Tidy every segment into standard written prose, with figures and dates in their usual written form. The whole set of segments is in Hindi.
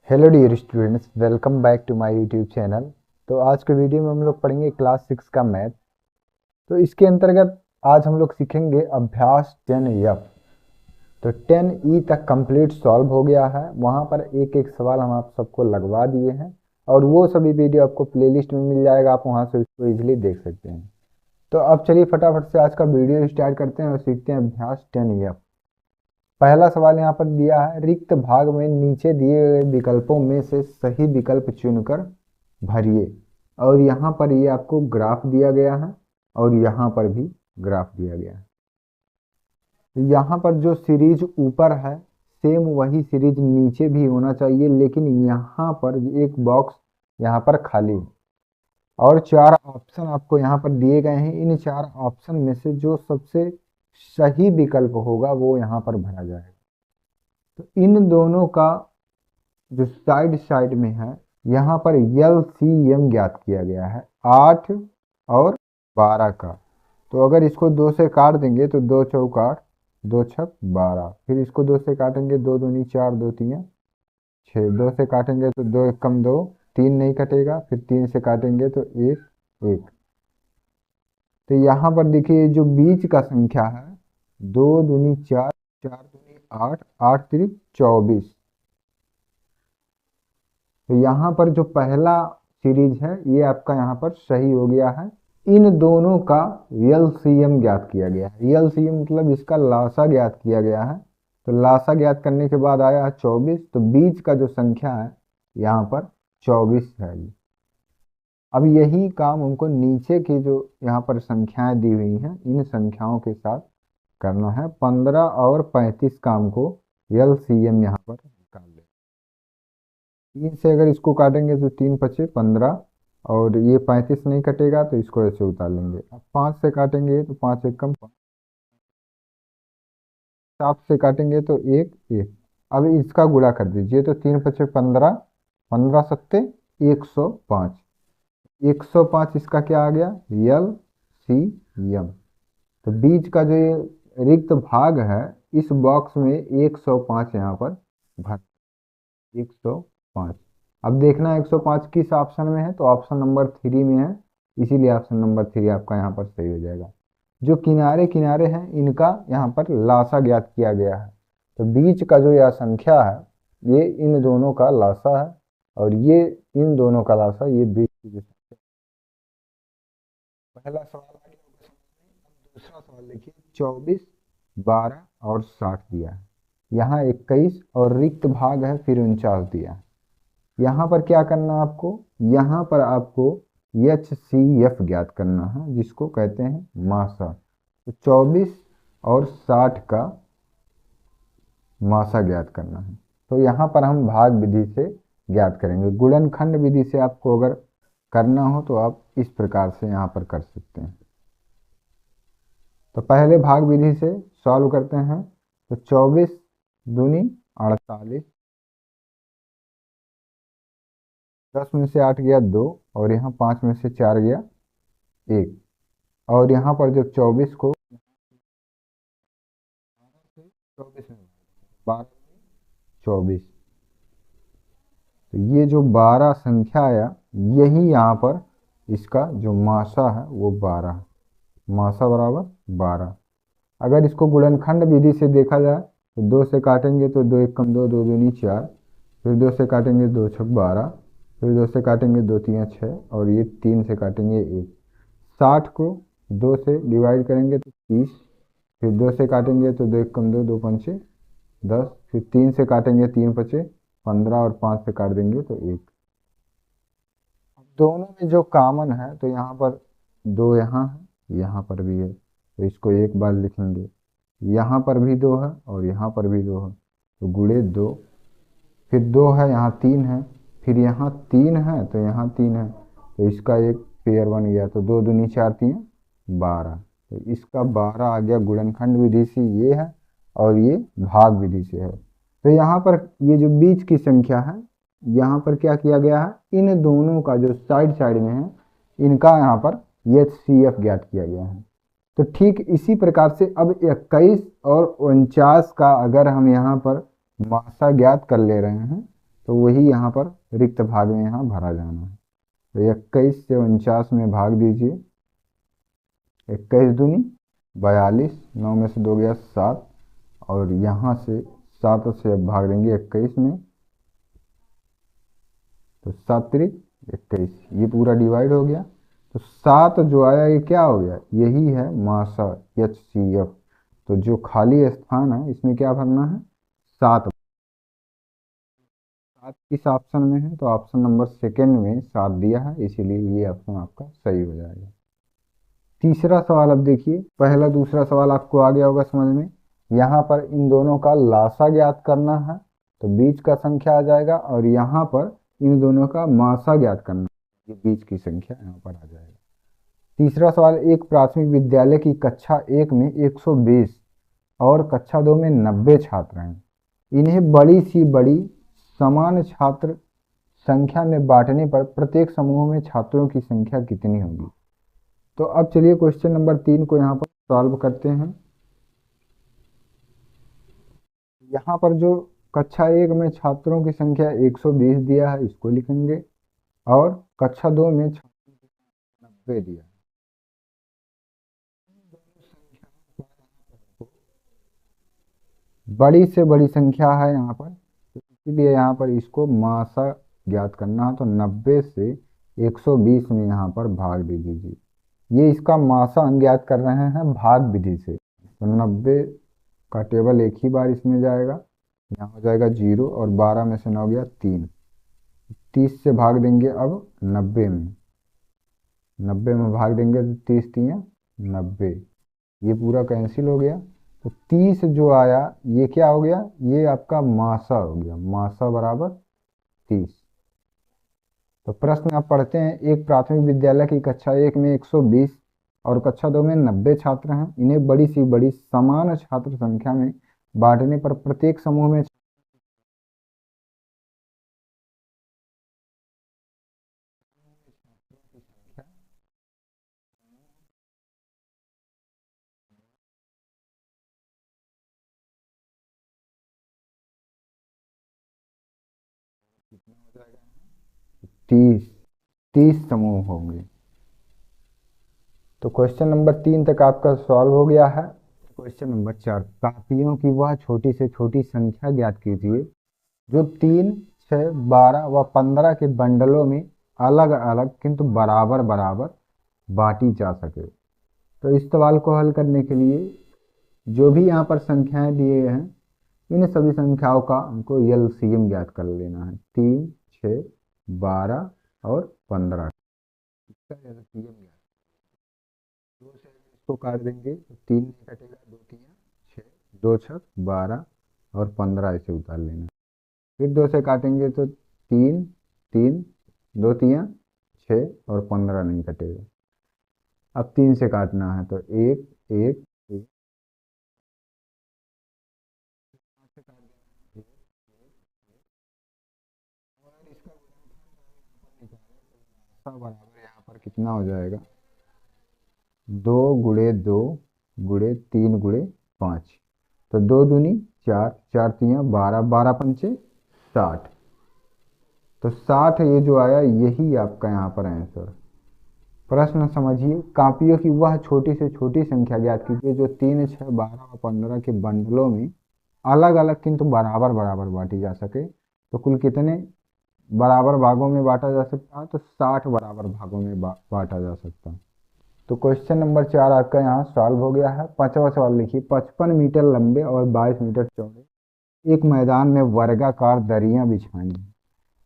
Hello dear students, welcome back to my YouTube channel. तो आज के वीडियो में हम लोग पढ़ेंगे क्लास 6 का मैथ। तो इसके अंतर्गत आज हम लोग सीखेंगे अभ्यास 10F। तो 10E तक कंप्लीट सॉल्व हो गया है। वहाँ पर एक एक सवाल हम आप सबको लगवा दिए हैं और वो सभी वीडियो आपको प्लेलिस्ट में मिल जाएगा, आप वहाँ से उसको इजीली देख सकते हैं। तो अब चलिए फटाफट से आज का वीडियो स्टार्ट करते हैं और सीखते हैं अभ्यास 10F। पहला सवाल यहाँ पर दिया है, रिक्त भाग में नीचे दिए गए विकल्पों में से सही विकल्प चुनकर भरिए। और यहाँ पर ये आपको ग्राफ दिया गया है और यहाँ पर भी ग्राफ दिया गया है। तो यहाँ पर जो सीरीज ऊपर है सेम वही सीरीज नीचे भी होना चाहिए, लेकिन यहाँ पर एक बॉक्स यहाँ पर खाली है और 4 ऑप्शन आपको यहाँ पर दिए गए हैं। इन 4 ऑप्शन में से जो सबसे सही विकल्प होगा वो यहाँ पर भरा जाएगा। तो इन दोनों का जो साइड साइड में है यहाँ पर LCM ज्ञात किया गया है 8 और 12 का। तो अगर इसको 2 से काट देंगे तो 2 चौक 8, 2 छक 12। फिर इसको 2 से काटेंगे, 2 दूनी 4, 2 तीन 6। 2 से काटेंगे तो 2 एक कम 2, 3 नहीं कटेगा। फिर 3 से काटेंगे तो 1 1। तो यहाँ पर देखिए जो बीच का संख्या है 2 दूनी 4, 4 दूनी 8, 8 तिरिक 24। तो यहाँ पर जो पहला सीरीज है ये आपका यहाँ पर सही हो गया है। इन दोनों का LCM ज्ञात किया गया है। LCM मतलब इसका लासा ज्ञात किया गया है। तो लासा ज्ञात करने के बाद आया है 24। तो बीच का जो संख्या है यहाँ पर 24 है। अब यही काम हमको नीचे की जो यहाँ पर संख्याएं दी हुई हैं इन संख्याओं के साथ करना है। 15 और 35 का हमको LCM यहाँ पर निकाल ले। 3 से अगर इसको काटेंगे तो 3 पचे 15 और ये 35 नहीं कटेगा तो इसको ऐसे उतार लेंगे। अब 5 से काटेंगे तो 5 एक कम 7 से काटेंगे तो 1 1। अब इसका गुणा कर दीजिए तो 3 पचे 15, 15 सत्ते 105। 105 इसका क्या आ गया LCM। तो बीच का जो ये रिक्त भाग है इस बॉक्स में 105 यहाँ पर भर 105। अब देखना है 105 किस ऑप्शन में है, तो ऑप्शन नंबर 3 में है, इसीलिए ऑप्शन नंबर 3 आपका यहाँ पर सही हो जाएगा। जो किनारे किनारे हैं इनका यहाँ पर लासा ज्ञात किया गया है। तो बीच का जो यह संख्या है ये इन दोनों का लासा है और ये इन दोनों का लासा, ये बीच की जो संख्या। पहला सवाल आ गया होगा समझ में। अब दूसरा सवाल देखिए, 24 12 और 60 दिया है। यहाँ 21 और रिक्त भाग है फिर 49 दिया है। यहाँ पर क्या करना है आपको, यहाँ पर आपको HCF ज्ञात करना है जिसको कहते हैं मासा। तो 24 और 60 का मासा ज्ञात करना है। तो यहाँ पर हम भाग विधि से ज्ञात करेंगे। गुणनखंड विधि से आपको अगर करना हो तो आप इस प्रकार से यहाँ पर कर सकते हैं। तो पहले भाग विधि से सॉल्व करते हैं। तो 24 दूनी 48, 10 में से 8 गया 2 और यहाँ 5 में से 4 गया 1। और यहाँ पर जब 24 को 24 में 12 24, तो ये जो 12 संख्या आया यही यहाँ पर इसका जो मासा है वो 12, मासा बराबर 12। अगर इसको गुणनखंड विधि से देखा जाए तो 2 से काटेंगे तो 2 एक कम 2, 2 दूनी 4। फिर 2 से काटेंगे 2 छक 12। फिर 2 से काटेंगे 2 तीन 6 और ये 3 से काटेंगे 1। 60 को 2 से डिवाइड करेंगे तो 30। फिर 2 से काटेंगे तो 2 एक कम 2, 2 पंचे 10। फिर 3 से काटेंगे 3 पचे 15 और 5 से काट देंगे तो 1। दोनों में जो कॉमन है तो यहाँ पर 2 यहाँ है, यहाँ पर भी है, तो इसको एक बार लिखेंगे। यहाँ पर भी 2 है और यहाँ पर भी 2 है, तो गुणे 2। फिर 2 है, यहाँ 3 है, फिर यहाँ 3 है तो यहाँ 3 है, तो इसका एक पेयर बन गया। तो 2 दूनी 4 3 12। तो इसका 12 आ गया। गुणनखंड विधि से ये है और ये भाग विधि से है। तो यहाँ पर ये जो बीच की संख्या है यहाँ पर क्या किया गया है, इन दोनों का जो साइड साइड में है इनका यहाँ पर HCF ज्ञात किया गया है। तो ठीक इसी प्रकार से अब 21 और 49 का अगर हम यहाँ पर मासा ज्ञात कर ले रहे हैं तो वही यहाँ पर रिक्त भाग में यहाँ भरा जाना है। तो 21 से 49 में भाग दीजिए। 21 दूनी 42, 9 में से 2 गया 7, और यहाँ से 7 से अब भाग देंगे 21 में, तो 7 त्रिक 21, ये पूरा डिवाइड हो गया। तो 7 जो आया ये क्या हो गया, यही है मासा HCF। तो जो खाली स्थान है इसमें क्या भरना है, 7। 7 किस ऑप्शन में है, तो ऑप्शन नंबर सेकंड में 7 दिया है, इसीलिए ये ऑप्शन आपका सही हो जाएगा। तीसरा सवाल अब देखिए, पहला दूसरा सवाल आपको आ गया होगा समझ में। यहाँ पर इन दोनों का लासा ज्ञात करना है, तो बीच का संख्या आ जाएगा, और यहाँ पर इन दोनों का मासा ज्ञात करना है, ये बीच की संख्या यहाँ पर आ जाएगा। तीसरा सवाल, एक प्राथमिक विद्यालय की कक्षा 1 में 120 और कक्षा 2 में 90 छात्र हैं। इन्हें बड़ी सी बड़ी समान छात्र संख्या में बांटने पर प्रत्येक समूह में छात्रों की संख्या कितनी होगी। तो अब चलिए क्वेश्चन नंबर 3 को यहाँ पर सॉल्व करते हैं। यहाँ पर जो कक्षा 1 में छात्रों की संख्या 120 दिया है, इसको लिखेंगे, और कक्षा 2 में छात्रों की संख्या 90 दिया है। बड़ी से बड़ी संख्या है यहाँ पर, तो इसीलिए यहाँ पर इसको मासा ज्ञात करना है, तो 90 से 120 में यहाँ पर भाग दे दीजिए। ये इसका मासा हम ज्ञात कर रहे हैं भाग विधि से, तो 90 का टेबल एक ही बार इसमें जाएगा, यहाँ हो जाएगा 0, और 12 में से 9 गया 3, 30 से भाग देंगे अब 90 में, 90 में भाग देंगे तो 30 3 90, ये पूरा कैंसिल हो गया। तो 30 जो आया ये क्या हो गया, ये आपका मासा हो गया, मासा बराबर 30। तो प्रश्न आप पढ़ते हैं, एक प्राथमिक विद्यालय की कक्षा 1 में 120 और कक्षा 2 में 90 छात्र हैं। इन्हें बड़ी सी बड़ी समान छात्र संख्या में बांटने पर प्रत्येक समूह में कितना हो जाएगा, 30 30 समूह होंगे। तो क्वेश्चन नंबर 3 तक आपका सॉल्व हो गया है। क्वेश्चन नंबर 4, कापियों की वह छोटी से छोटी संख्या ज्ञात कीजिए जो 3, 6, 12 व 15 के बंडलों में अलग अलग किंतु बराबर बराबर बांटी जा सके। तो इस सवाल को हल करने के लिए जो भी यहाँ पर संख्याएं दिए हैं, इन सभी संख्याओं का हमको LCM ज्ञात कर लेना है। 3, 6, 12 और 15, इसका LCM ज्ञात, 2 से इसको काट देंगे तो 3 नहीं कटेगा, 2 3 6, 2 6 12 और 15 ऐसे उतार लेना। फिर 2 से काटेंगे तो 3 3, 2 3 6 और 15 नहीं कटेगा। अब 3 से काटना है तो 1 1 1 से काट देना है, 1 1 और इसका गुणनफल निकालें तो बराबर यहाँ पर कितना हो जाएगा, 2 गुणे 2 गुणे 3 गुणे 5, तो 2 दूनी 4, 4 3 12, 12 पंचे 60, तो 60 ये जो आया यही आपका यहाँ पर आंसर। प्रश्न समझिए, कापियों की वह छोटी से छोटी संख्या ज्ञात कीजिए जो 3, 6, 12 और 15 के बंडलों में अलग अलग किंतु बराबर बराबर बांटी जा सके। तो कुल कितने बराबर भागों में बांटा जा सकता है, तो 60 बराबर भागों में बांटा जा सकता है। तो क्वेश्चन नंबर 4 आपका यहाँ सॉल्व हो गया है। पांचवा सवाल लिखिए, 55 मीटर लंबे और 22 मीटर चौड़े एक मैदान में वर्गाकार दरियां बिछाई हैं।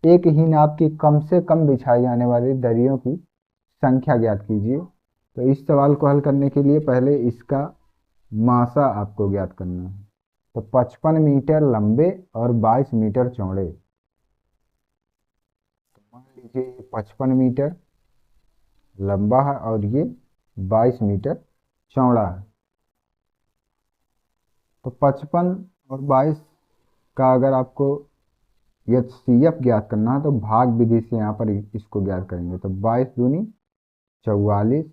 एक ही नाप की कम से कम बिछाई जाने वाली दरियों की संख्या ज्ञात कीजिए। तो इस सवाल को हल करने के लिए पहले इसका मासा आपको ज्ञात करना है। तो 55 मीटर लंबे और 22 मीटर चौड़े, तो मान लीजिए ये 55 मीटर लंबा है और ये 22 मीटर चौड़ा है। तो 55 और 22 का अगर आपको HCF ज्ञात करना है तो भाग विधि से यहाँ पर इसको ज्ञात करेंगे। तो 22 दूनी 44,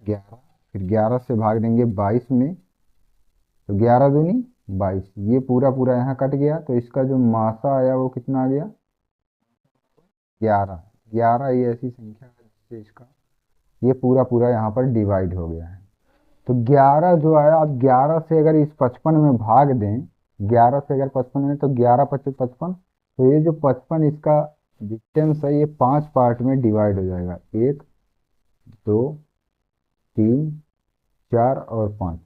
11, फिर 11 से भाग देंगे 22 में, तो 11 दूनी 22, ये पूरा पूरा यहाँ कट गया, तो इसका जो मासा आया वो कितना आ गया? 11। 11 ये ऐसी संख्या है जिससे इसका ये पूरा पूरा यहाँ पर डिवाइड हो गया है। तो 11 जो आया, अब 11 से अगर इस 55 में भाग दें, 11 से अगर 55 में, तो 11 पच्चीस 55, तो ये जो 55 इसका डिस्टेंस है, ये 5 पार्ट में डिवाइड हो जाएगा, 1 2 3 4 और 5।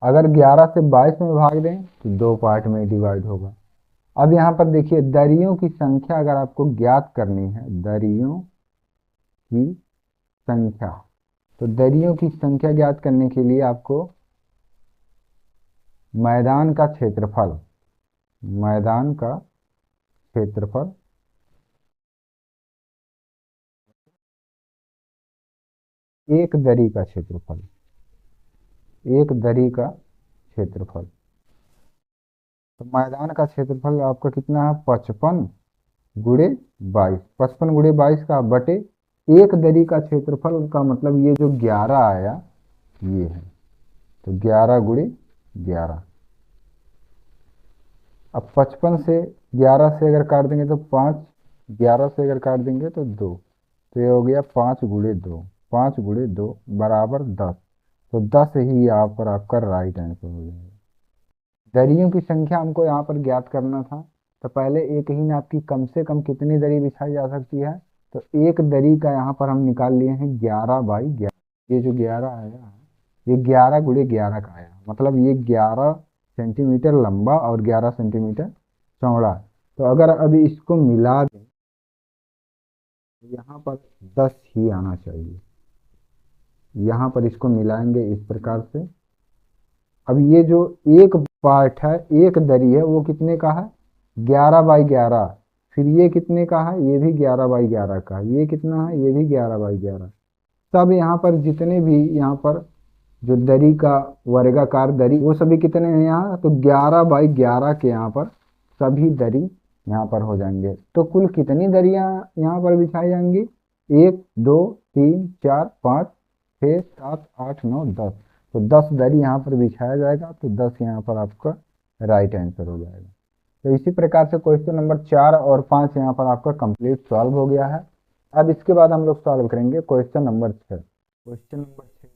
अगर 11 से 22 में भाग दें तो 2 पार्ट में डिवाइड होगा। अब यहाँ पर देखिए, दरियों की संख्या अगर आपको ज्ञात करनी है, दरियों की संख्या, तो दरियों की संख्या ज्ञात करने के लिए आपको मैदान का क्षेत्रफल, मैदान का क्षेत्रफल एक दरी का क्षेत्रफल, एक दरी का क्षेत्रफल, तो मैदान का क्षेत्रफल आपका कितना है? 55 गुणे 22, 55 गुणे 22 का बटे एक दरी का क्षेत्रफल का मतलब ये जो 11 आया ये है, तो 11 गुणे 11। अब 55 से 11 से अगर काट देंगे तो 5, 11 से अगर काट देंगे तो 2, तो ये हो गया 5 गुणे 2, 5 गुणे 2 बराबर 10। तो 10 ही यहाँ पर आपका राइट आंसर हो जाएगा। दरियों की संख्या हमको यहाँ पर ज्ञात करना था, तो पहले एक ही नाप की कम से कम कितनी दरी बिछाई जा सकती है, तो एक दरी का यहाँ पर हम निकाल लिए हैं 11/11। ये जो 11 आया, ये 11 गुणे 11 का आया, मतलब ये 11 सेंटीमीटर लंबा और 11 सेंटीमीटर चौड़ा। तो अगर अभी इसको मिला दें तो यहाँ पर 10 ही आना चाहिए। यहाँ पर इसको मिलाएंगे इस प्रकार से। अब ये जो एक पार्ट है, एक दरी है, वो कितने का है? 11/11। फिर ये कितने का है? ये भी 11/11 का है। ये कितना है? ये भी 11/11। सब यहाँ पर जितने भी यहाँ पर जो दरी का वर्गाकार दरी, वो सभी कितने हैं यहाँ? तो 11/11 के यहाँ पर सभी दरी यहाँ पर हो जाएंगे। तो कुल कितनी दरियाँ यहाँ पर बिछाई जाएंगी? 1 2 3 4 5 6 7 8 9 10। तो 10 दरी यहाँ पर बिछाया जाएगा, तो 10 यहाँ पर आपका राइट आंसर हो जाएगा। तो इसी प्रकार से क्वेश्चन नंबर 4 और 5 यहाँ पर आपका कंप्लीट सॉल्व हो गया है। अब इसके बाद हम लोग सॉल्व करेंगे क्वेश्चन नंबर 6। क्वेश्चन नंबर 6,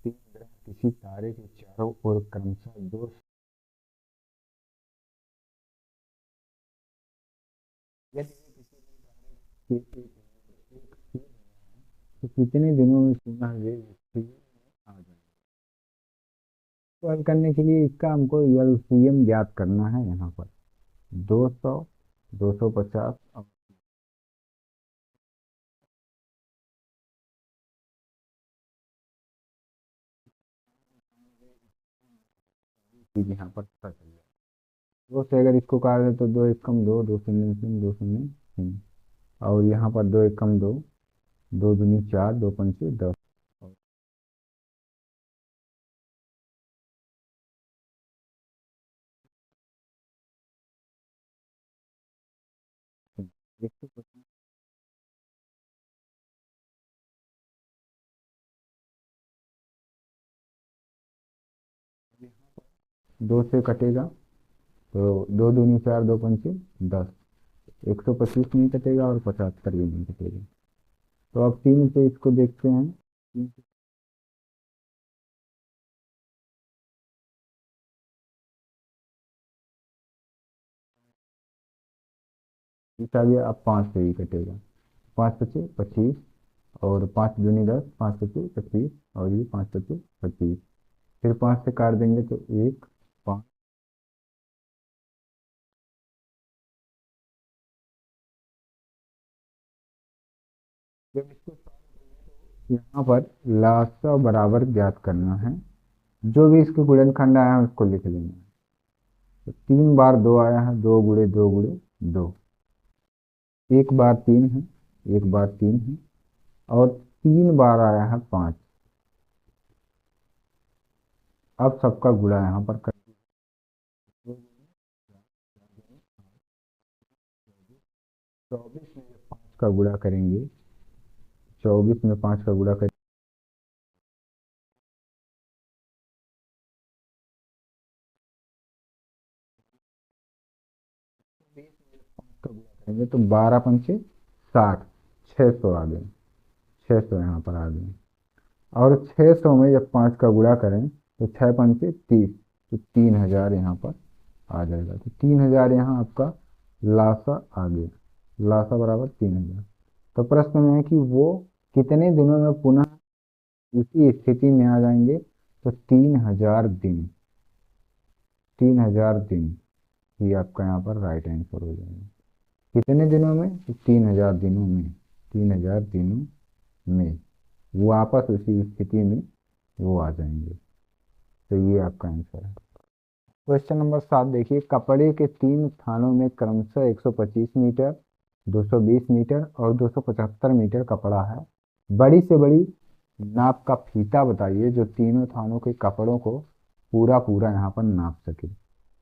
तीन ग्रह किसी तारे के चारों ओर क्रमशः दो, यदि वे किसी भी तारे के एक छेद में हैं, तो कितने दिनों में पुनः वे विच्छेद में आ जाएंगे? तो हल करने के लिए इसका हमको एलसीएम ज्ञात करना है। यहाँ पर 200, 250 और चीज यहाँ पर पता चल जाए। दो से अगर इसको काट दे तो 2 एकम 2, 2 शून्य शून्य 2 शून्य शून्य, और यहाँ पर 2 एकम 2, 2 दूनी 4, 2 पंचे 10, और 150। 2 से कटेगा तो 2 दूनी 4, 2 पंचे 10, 125 नहीं कटेगा और 75 भी नहीं कटेगा। तो अब 3 से इसको देखते हैं। 3 से आ गया, अब 5 से ही कटेगा। 5 पचे 25, और 5 दूनी 10, 5 पचे 25, और ये 5 पचे 25। फिर 5 से काट देंगे तो 1 5। जब इसको यहाँ पर लासा बराबर ज्ञात करना है, जो भी इसके गुणनखंड आया है उसको लिख लेंगे। तो 3 बार 2 आया है, 2 गुणे 2 गुणे 2। एक बार 3 है, एक बार 3 है, और 3 बार आया है 5। अब सबका गुणा यहाँ पर कर, 24 में 5 का गुणा करेंगे, 24 में 5 का गुणा करेंगे देंगे तो 12×5 = 60, 600 आ गए, 600 यहाँ पर आ गए। और 600 में जब 5 का गुणा करें तो 6×5 = 30, तो 3000 यहाँ पर आ जाएगा। तो 3000 यहाँ आपका लासा आ गया, लासा बराबर 3000। तो प्रश्न में है कि वो कितने दिनों में पुनः उसी स्थिति में आ जाएंगे, तो 3000 दिन, 3000 दिन ही आपका यहाँ पर राइट आंसर हो जाएगा। कितने दिनों में? तो 3000 दिनों में, 3000 दिनों में वो वापस उसी स्थिति में वो आ जाएंगे। तो ये आपका आंसर है। क्वेश्चन नंबर 7 देखिए, कपड़े के 3 थानों में क्रमशः 125 मीटर, 220 मीटर और 275 मीटर कपड़ा है। बड़ी से बड़ी नाप का फीता बताइए जो तीनों थानों के कपड़ों को पूरा पूरा यहाँ पर नाप सके।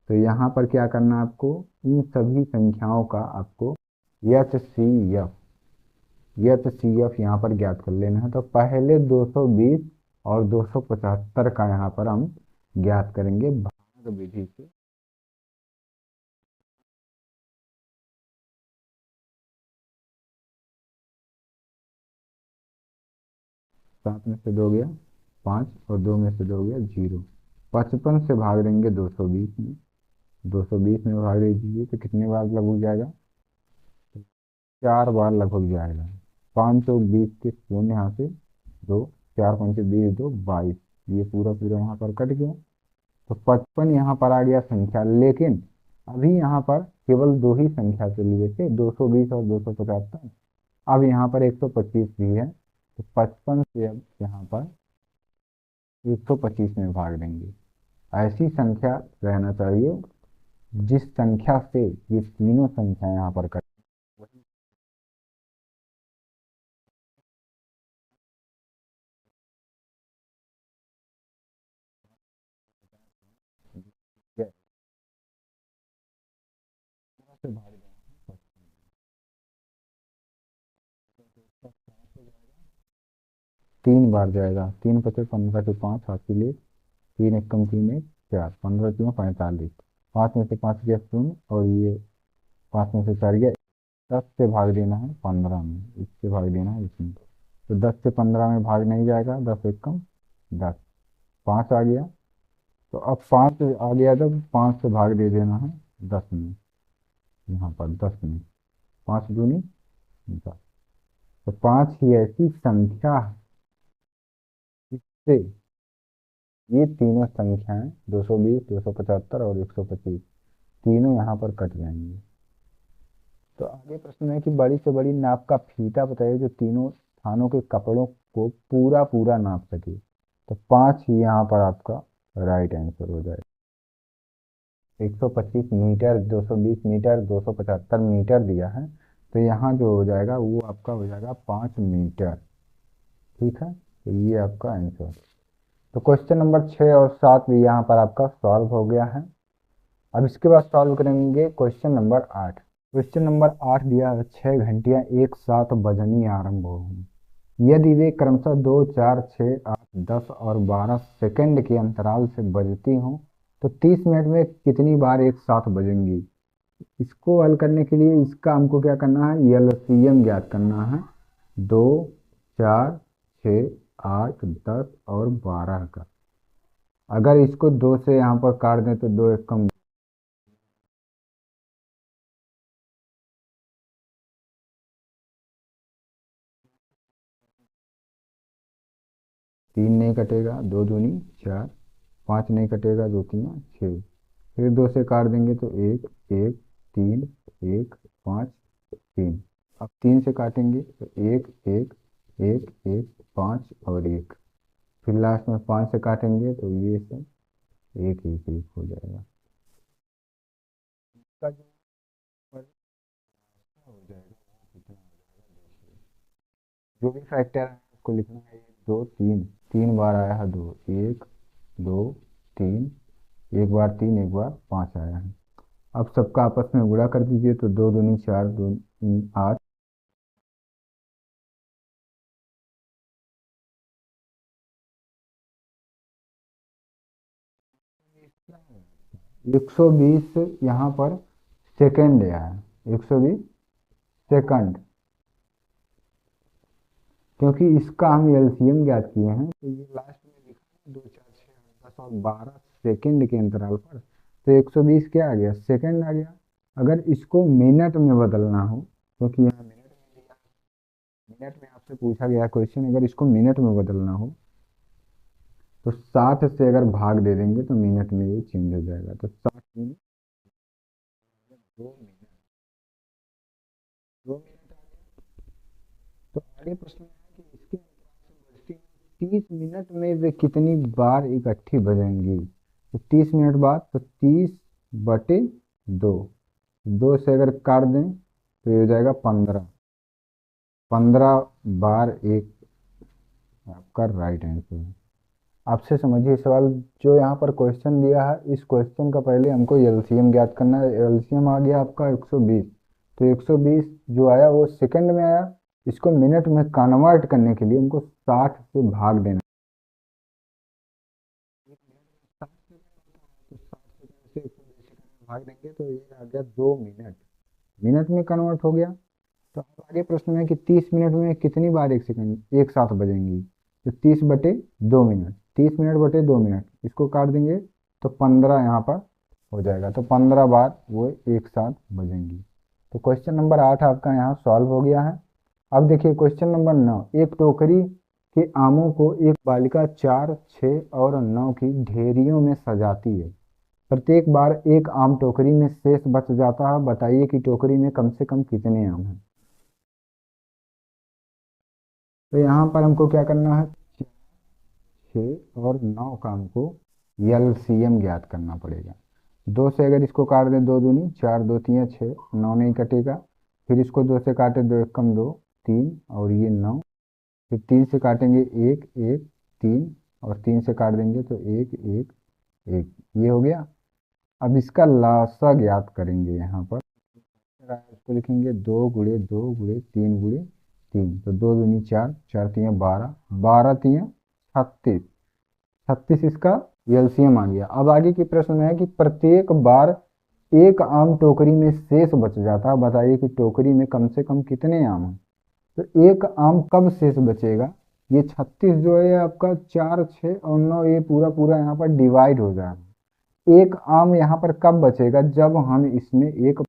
तो यहाँ पर क्या करना है आपको, इन सभी संख्याओं का आपको एच सी एफ यहाँ पर ज्ञात कर लेना है। तो पहले 220 और 275 का यहाँ पर हम ज्ञात करेंगे भाग विधि से। 7 में से 2 गया 5 और 2 में से 2 गया 0। 55 से भाग देंगे 220 में, 220 में भाग दीजिए तो कितने बार लगभग जाएगा? 4 बार लगभग जाएगा। 520 के शून्य यहाँ से 2, 4×5 = 20, 2 22, ये पूरा पूरा यहाँ पर कट गया। तो 55 यहाँ पर आ गया संख्या, लेकिन अभी यहाँ पर केवल 2 ही संख्या से लिए थे, 220 और 275। अब यहाँ पर 125 भी है, तो 55 से अब यहाँ पर 125 में भाग देंगे। ऐसी संख्या रहना चाहिए जिस संख्या से ये तीनों संख्या यहाँ पर कट से भाग देंगे। 3 बार जाएगा, 3×5 = 15 के 5 हाथ के लिए, 3 × 1 = 3, 1 4, 15 × 3 = 45, 5 में से 5 गया शून्य और ये 5 में से 4 गया। 10 से भाग देना है 15 में, इससे भाग देना है इसमें। तो 10 से 15 में भाग नहीं जाएगा, 10 × 1 = 10, 5 आ गया। तो अब 5 आ गया, जब 5 से भाग दे देना है 10 में, यहाँ पर 10 में, 5 दूनी 10। तो 5 ही ऐसी संख्या है जिससे ये तीनों संख्याएं 220, 275 और 125 तीनों यहाँ पर कट जाएंगे। तो आगे प्रश्न है कि बड़ी से बड़ी नाप का फीता बताइए जो तीनों थानों के कपड़ों को पूरा पूरा नाप सके। तो 5 ही यहाँ पर आपका राइट आंसर हो जाएगा। 125 मीटर, 220 मीटर, 275 मीटर दिया है, तो यहाँ जो हो जाएगा वो आपका हो जाएगा 5 मीटर। ठीक है, तो ये आपका आंसर। तो क्वेश्चन नंबर 6 और 7 भी यहाँ पर आपका सॉल्व हो गया है। अब इसके बाद सॉल्व करेंगे क्वेश्चन नंबर 8। क्वेश्चन नंबर 8 दिया है, 6 घंटियां एक साथ बजनी आरंभ हों। यदि वे क्रमशः 2, 4, 6, 8, 10 और 12 सेकंड के अंतराल से बजती हों तो 30 मिनट में कितनी बार एक साथ बजेंगी? इसको हल करने के लिए इसका हमको क्या करना है, एलसीएम ज्ञात करना है। 2, 4, 6, 8, 10 और 12 का। अगर इसको 2 से यहाँ पर काट दें तो 2 एक कम, 3 नहीं कटेगा, 2 दूनी 4, 5 नहीं कटेगा, 2 3 6, फिर 2 से काट देंगे तो 1 1 3 1 5 3। अब 3 से काटेंगे तो 1 1 1 1 5 और 1, फिर लास्ट में 5 से काटेंगे तो ये सब 1 1 1 हो जाएगा। इसका जो परिणाम हो जाएगा वो कितना हो जाएगा देखिए। जो भी फैक्टर है उसको लिखना है 1 2 3, 3 बार आया है 2, 1 2 3, एक बार 3, एक बार 5 आया है। अब सबका आपस में गुणा कर दीजिए तो 2 दूनी 4, 2 8, 120 यहाँ पर सेकेंड आया है, 120 सेकंड, क्योंकि इसका हम एलसीएम ज्ञात किए हैं, तो ये लास्ट में लिखा है 2 4 6 8 10 और 12 सेकंड के अंतराल पर, तो 120 क्या आ गया, सेकंड आ गया। अगर इसको मिनट में बदलना हो, क्योंकि यहाँ मिनट में दिया, मिनट में आपसे पूछा गया क्वेश्चन, अगर इसको मिनट में बदलना हो तो 60 से अगर भाग दे देंगे तो मिनट में ये चेंज हो जाएगा। तो 60 मिनट, 2 मिनट, 2 मिनट आ गया। तो आगे प्रश्न है कि इसके अंतराल से बजती 30 मिनट में वे कितनी बार इकट्ठी बजेंगी। तो 30 मिनट बाद, तो 30/2, 2 से अगर काट दें तो ये हो जाएगा 15, 15 बार एक आपका राइट आंसर है। आपसे समझिए सवाल, जो यहाँ पर क्वेश्चन दिया है, इस क्वेश्चन का पहले हमको एलसीएम ज्ञात करना है। एलसीएम आ गया आपका 120, तो 120 जो आया वो सेकंड में आया, इसको मिनट में कन्वर्ट करने के लिए हमको 60 से भाग देना है। एक मिनट में 60 सेकंड होता है, तो 60 सेकंड से 120 सेकंड में भाग देंगे तो ये आ गया 2 मिनट, मिनट में कन्वर्ट हो गया। तो अब आगे प्रश्न है कि 30 मिनट में कितनी बार एक सेकंड एक साथ बजेंगी। तो 30/2 मिनट, 30 मिनट/2 मिनट, इसको काट देंगे तो 15 यहाँ पर हो जाएगा। तो 15 बार वो एक साथ बजेंगी। तो क्वेश्चन नंबर 8 आपका यहाँ सॉल्व हो गया है। अब देखिए क्वेश्चन नंबर 9, एक टोकरी के आमों को एक बालिका 4 6 और 9 की ढेरियों में सजाती है। प्रत्येक बार एक आम टोकरी में शेष बच जाता है, बताइए कि टोकरी में कम से कम कितने आम हैं। तो यहाँ पर हमको क्या करना है, 6 और 9 का हमको एलसीएम ज्ञात करना पड़ेगा। 2 से अगर इसको काट दें, 2 दूनी 4, 2 तिया 6, 9 नहीं कटेगा। फिर इसको 2 से काटे, 2 एक कम 2, 3 और ये 9। फिर 3 से काटेंगे 1 1 3, और 3 से काट देंगे तो 1 1 1, ये हो गया। अब इसका लासा ज्ञात करेंगे। यहाँ पर इसको लिखेंगे 2 × 2 × 3 × 3, तो 2 दूनी 4, 4 तिया 12, 12 तिया 36, 36 इसका एलसीएम आ गया। अब आगे के प्रश्न में है कि प्रत्येक बार एक आम टोकरी में शेष बच जाता है, बताइए कि टोकरी में कम से कम कितने आम हैं। तो एक आम कब शेष बचेगा, ये 36 जो है आपका 4 6 और 9, ये पूरा पूरा यहाँ पर डिवाइड हो जाएगा। एक आम यहाँ पर कब बचेगा, जब हम इसमें एक,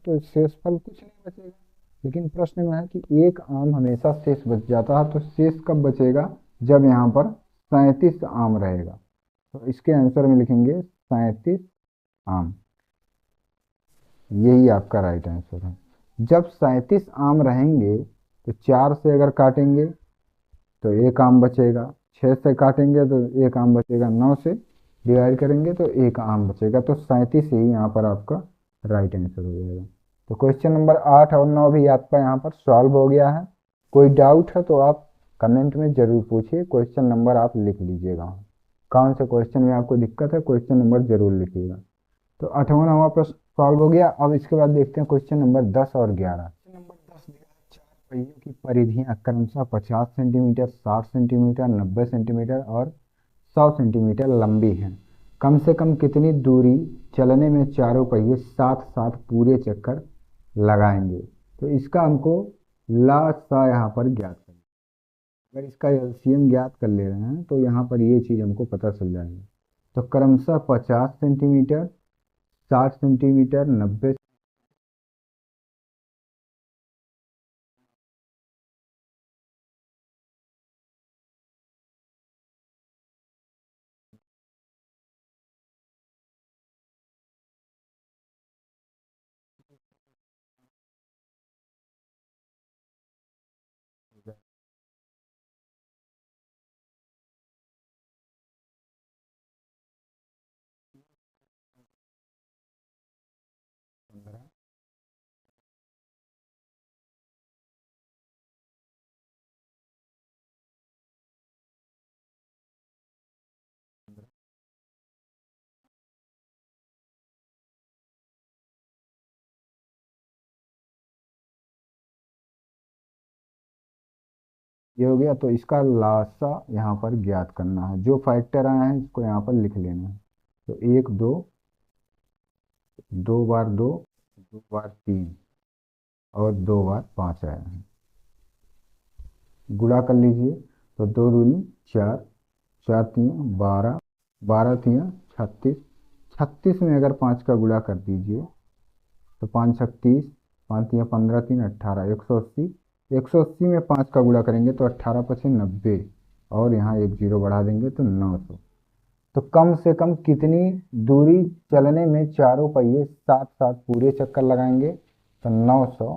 तो शेषफल कुछ नहीं बचेगा। लेकिन प्रश्न में है कि एक आम हमेशा शेष बच जाता है, तो शेष कब बचेगा, जब यहाँ पर 37 आम रहेगा। तो इसके आंसर में लिखेंगे 37 आम, यही आपका राइट आंसर है। जब 37 आम रहेंगे तो 4 से अगर काटेंगे तो एक आम बचेगा, 6 से काटेंगे तो एक आम बचेगा, 9 से डिवाइड करेंगे तो एक आम बचेगा। तो 37 ही यहाँ पर आपका राइट आंसर हो जाएगा। तो क्वेश्चन नंबर 8 और 9 भी आपका यहाँ पर सॉल्व हो गया है। कोई डाउट है तो आप कमेंट में जरूर पूछिए, क्वेश्चन नंबर आप लिख लीजिएगा। कौन से क्वेश्चन में आपको दिक्कत है, क्वेश्चन नंबर जरूर लिखिएगा। तो 8वां 9वां प्रश्न सॉल्व हो गया। अब इसके बाद देखते हैं क्वेश्चन नंबर 10 और 11। क्वेश्चन नंबर 10 दिया है, चार पहियों की परिधियां क्रमशः 50 सेंटीमीटर, 60 सेंटीमीटर, 90 सेंटीमीटर और 100 सेंटीमीटर लंबी हैं। कम से कम कितनी दूरी चलने में चारों पहिए साथ साथ पूरे चक्कर लगाएंगे। तो इसका हमको लासा यहाँ पर ज्ञात करना। अगर इसका एलसीएम ज्ञात कर ले रहे हैं तो यहाँ पर ये चीज़ हमको पता चल जाएगी। तो क्रमशः 50 सेंटीमीटर, 60 सेंटीमीटर, 90, ये हो गया। तो इसका लासा यहाँ पर ज्ञात करना है। जो फैक्टर आए हैं इसको यहाँ पर लिख लेना है। तो 1 2, 2 बार 2, 2 बार 3 और 2 बार 5 आया है। गुणा कर लीजिए तो 2 दूनी 4, 4 तीन 12, 12 तीन 36, 36 में अगर 5 का गुणा कर दीजिए तो 5 36, 5 तीन 15 तीन 18, 180, 180 में 5 का गुणा करेंगे तो 18 पचे 90 और यहाँ एक जीरो बढ़ा देंगे तो 900। तो कम से कम कितनी दूरी चलने में चारों पहिए साथ साथ पूरे चक्कर लगाएंगे? तो 900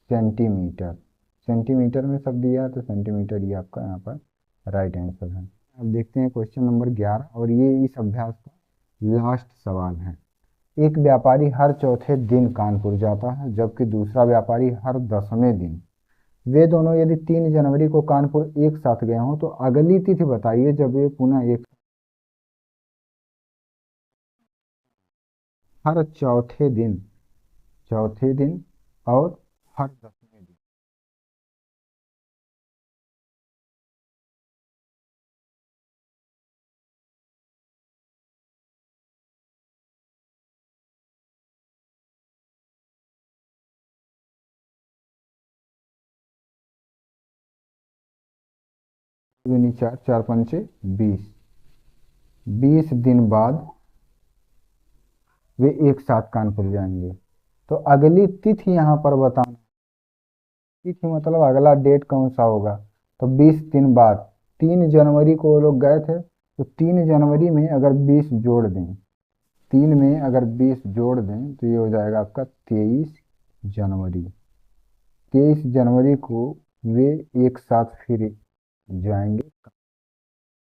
सेंटीमीटर। सेंटीमीटर में सब दिया है तो सेंटीमीटर ये आपका यहाँ पर राइट आंसर है। अब देखते हैं क्वेश्चन नंबर 11 और ये इस अभ्यास का लास्ट सवाल है। एक व्यापारी हर चौथे दिन कानपुर जाता है जबकि दूसरा व्यापारी हर 10वें दिन। वे दोनों यदि 3 जनवरी को कानपुर एक साथ गए हों तो अगली तिथि बताइए जब वे पुनः एक हर चौथे दिन और हर 10वें दिन। दूनी 4, 4 पंचे 20, 20 दिन बाद वे एक साथ कानपुर जाएंगे। तो अगली तिथि यहाँ पर बताना, तिथि मतलब अगला डेट कौन सा होगा? तो 20 दिन बाद, 3 जनवरी को वो लोग गए थे तो 3 जनवरी में अगर 20 जोड़ दें, 3 में अगर 20 जोड़ दें तो ये हो जाएगा आपका 23 जनवरी। 23 जनवरी को वे एक साथ फिर जाएंगे।